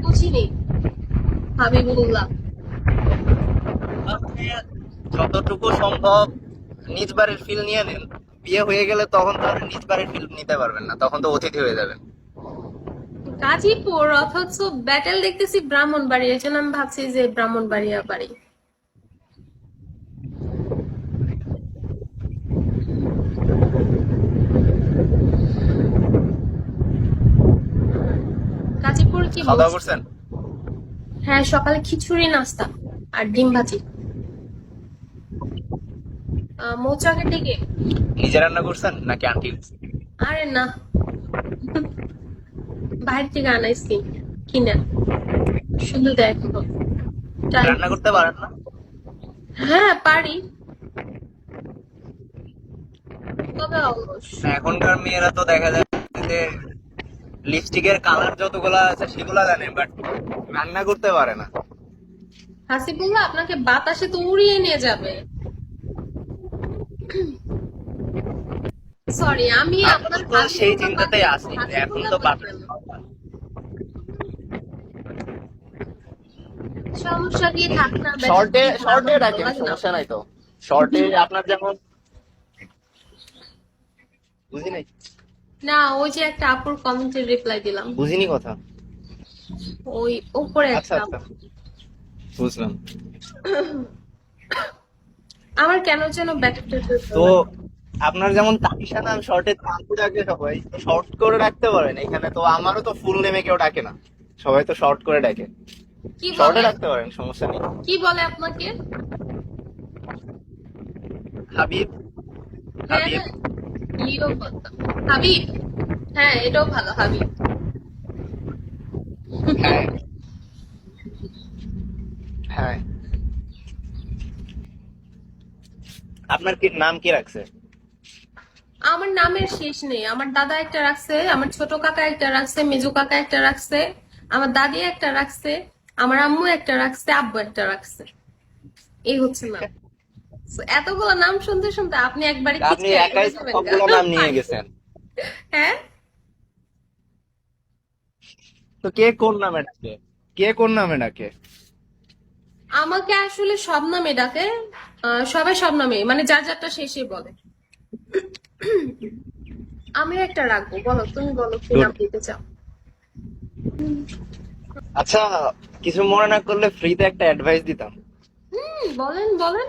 বুঝিনি। হাবিবুল্লাহ। আপনি যতটুকু সম্ভব নিজ বাড়ির ফিল নিয়ে নিন। বিয়ে হয়ে গেলে তখন তো আর নিজ বাড়ির ফিল নিতে পারবেন না, তখন তো অতিথি হয়ে যাবেন। গাজীপুর অথচ ব্যাটেল দেখতেছি ব্রাহ্মণবাড়িয়া, এই জন্য আমি ভাবছি যে ব্রাহ্মণবাড়িয়া বাড়ি। গাজীপুর কি খাওয়া দাওয়া মৌসুম? করছেন? হ্যাঁ, সকালে খিচুড়ি নাস্তা আর ডিম ভাজি। মৌচাকের দিকে। নিজে রান্না করছেন নাকি আন্টি? আরে না, বাইরে থেকে আনাইছি কিনা, শুধু দেখো টাইম। রান্না করতে পারেন না? হ্যাঁ পারি, তবে অলস। এখনকার মেয়েরা তো দেখা যায় যে লিপস্টিকের কালার যতগুলা আছে সেগুলা জানে, বাট রান্না করতে পারে না। হাসিবুল্লাহ আপনাকে বাতাসে তো উড়িয়ে নিয়ে যাবে। সরি, আমি আপনার আপাতত সেই হাবিবুল্লাহ চিন্তাতেই বাদে আছি যে এখন হাসিবুল্লাহ তো বলি বাতাস। কেন? সমস্যা কি, থাক না, বেটার শর্টে কি শর্টে আমার ভালো রাখেন, লাগে না। সমস্যা নাই তো। শর্টে আপনার যেমন, বুঝি নাই। না, ওই যে একটা আপুর কমেন্টের রিপ্লাই দিলাম, বুঝিনি কথা। ওই উপরে আচ্ছা একটা আচ্ছা, আপু। বুঝলাম। আমার কেন যেন ব্যাটারটা ভালো তো লাগে। আপনার যেমন তানিশা নাম শর্টে তানু ডাকে সবাই, শর্ট করে রাখতে পারেন। এখানে তো আমারও তো ফুল নেমে কেউ ডাকে না, সবাই তো শর্ট করে ডাকে। কি শর্টে বলে? রাখতে পারেন, সমস্যা নেই। কি বলে আপনাকে? হাবিব। হ্যাঁ হাবিব। হ্যাঁ, লিও বলতাম। হাবিব। হ্যাঁ, এটাও ভালো, হাবিব। হ্যাঁ হ্যাঁ। আপনার কি নাম কি রাখছে? আমার নামের শেষ নেই, আমার দাদা একটা রাখছে, আমার ছোট কাকা একটা রাখছে, মেজো কাকা একটা রাখছে, আমার দাদি একটা রাখছে, আমার আম্মু একটা রাখছে, আব্বু একটা রাখছে। এই হচ্ছে নাম। So, এতগুলো নাম শুনতে শুনতে আপনি একবারে আপনি খিচখিচে একাই হয়ে যাবেন গা। সবগুলো নাম নিয়ে পানি গেছেন। খান। হ্যাঁ, তো কে কোন নামে ডাকে? কে কোন নামে ডাকে? আমাকে আসলে সব নামে ডাকে। সবাই সব নামে, মানে যার যারটা শেষে বলে। আমিও একটা রাখবো, বলো তুমি, বলো কি গুড। নাম দিতে চাও। আচ্ছা, কিছু মনে না করলে ফ্রিতে একটা অ্যাডভাইস দিতাম। বলেন বলেন।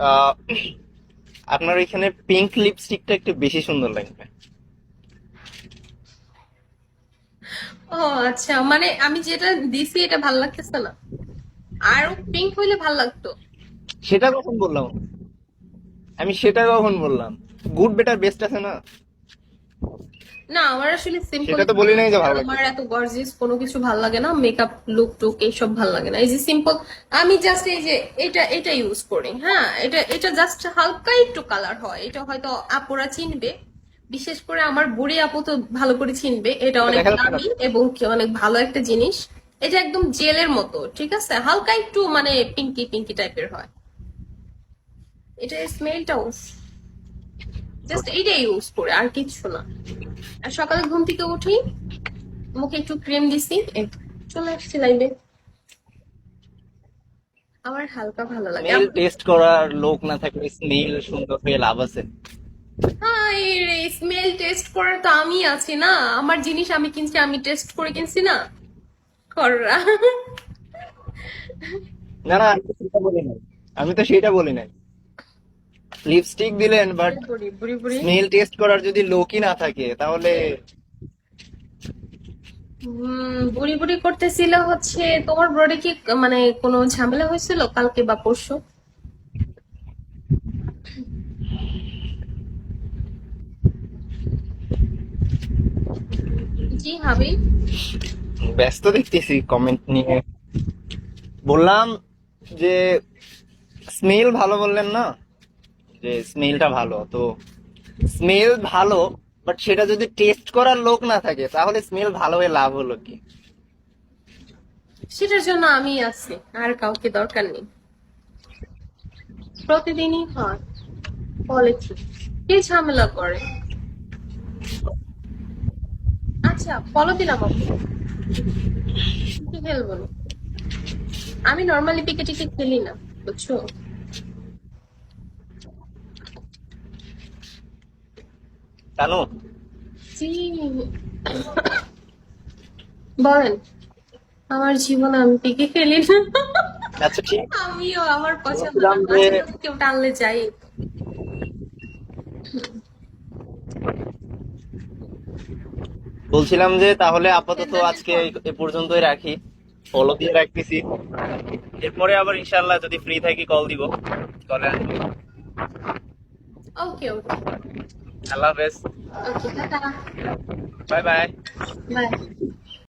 আহ, আপনার এখানে পিঙ্ক লিপস্টিকটা একটু বেশি সুন্দর লাগবে। ও আচ্ছা, মানে আমি যেটা দিছি এটা ভাল লাগতেছে না, আরো পিঙ্ক হইলে ভাল লাগতো। সেটা কখন বললাম? আমি সেটা কখন বললাম? গুড বেটার বেস্ট আছে না? না, আমার আসলে সিম্পল সেটা তো ভালো বলি নাই লাগে, যে ভালো আমার লাগতেছে। এত গর্জিয়াস কোনো কিছু ভালো লাগে না, মেকআপ লুক টুক এইসব ভালো লাগে না, এই যে সিম্পল। আমি জাস্ট এই যে এটা এটা ইউজ করি, হ্যাঁ, এটা এটা জাস্ট হালকা একটু কালার হয়, এটা হয়তো আপুরা চিনবে, বিশেষ করে আমার বুড়ি আপু তো ভালো করে চিনবে, এটা এটা অনেক দেখা যাচ্ছে না দামি তো? এবং কি অনেক ভালো একটা জিনিস। এটা একদম জেলের মতো, ঠিক আছে, হালকা একটু মানে পিঙ্কি পিঙ্কি টাইপের হয়। এটা স্মেলটাও জাস্ট এইটা ইউজ করে, আর কিচ্ছু না। আর সকালে ঘুম থেকে উঠি, মুখে একটু ক্রিম দিছি, এই তো, চলে আসছি লাইভে। আমার হালকা ভালো লাগে স্মেল টেস্ট করার লোক না থাকলে স্মেল সুন্দর হয়ে লাভ আছে? হ্যাঁ, এই স্মেল টেস্ট করার তো আমি আছি না, আমার জিনিস আমি কিনছি, আমি টেস্ট করে কিনছি না, কররা। না না, আমি তো সেটা বলি নাই। আমি তো সেটা বলি নাই। লিপস্টিক দিলেন বাট বুড়ি বুড়ি বুড়ি। স্মেল টেস্ট করার যদি লোকই না থাকে তাহলে। বুড়ি বুড়ি করতেছিল হচ্ছে, তোমার ব্রডে কি মানে কোনো ঝামেলা হয়েছিল কালকে বা পরশু? জি হাবি। ব্যস্ত দেখতেছি কমেন্ট নিয়ে। বললাম যে স্মেল ভালো বললেন না, যে স্মেলটা ভালো তো। স্মেল ভালো, বাট সেটা যদি টেস্ট করার লোক না থাকে তাহলে স্মেল ভালো হয়ে লাভ হলো কি? সেটার জন্য আমি আছি, আর কাউকে দরকার নেই। প্রতিদিনই হয়, বলে কি, কে ঝামেলা করে? আচ্ছা ফলো দিলাম আপু, কি খেলবো না? আমি নর্মালি পিকে টিকে খেলি না, বুঝছো? জানো জি, বলেন। আমার জীবনে আমি পিকে খেলি না। আচ্ছা ঠিক আমিও আমার পছন্দ না, বলছিলাম যে মাঝে মাঝে কেউ টানলে যাই। বলছিলাম যে তাহলে আপাতত আজকে এ পর্যন্তই রাখি, ফলো দিয়ে রাখতেছি। এরপরে আবার ইনশাল্লাহ যদি ফ্রি থাকি কল দিব, কলে আসবো। ওকে ওকে। আল্লাহ হাফেজ, okay ta ta. Bye bye. By.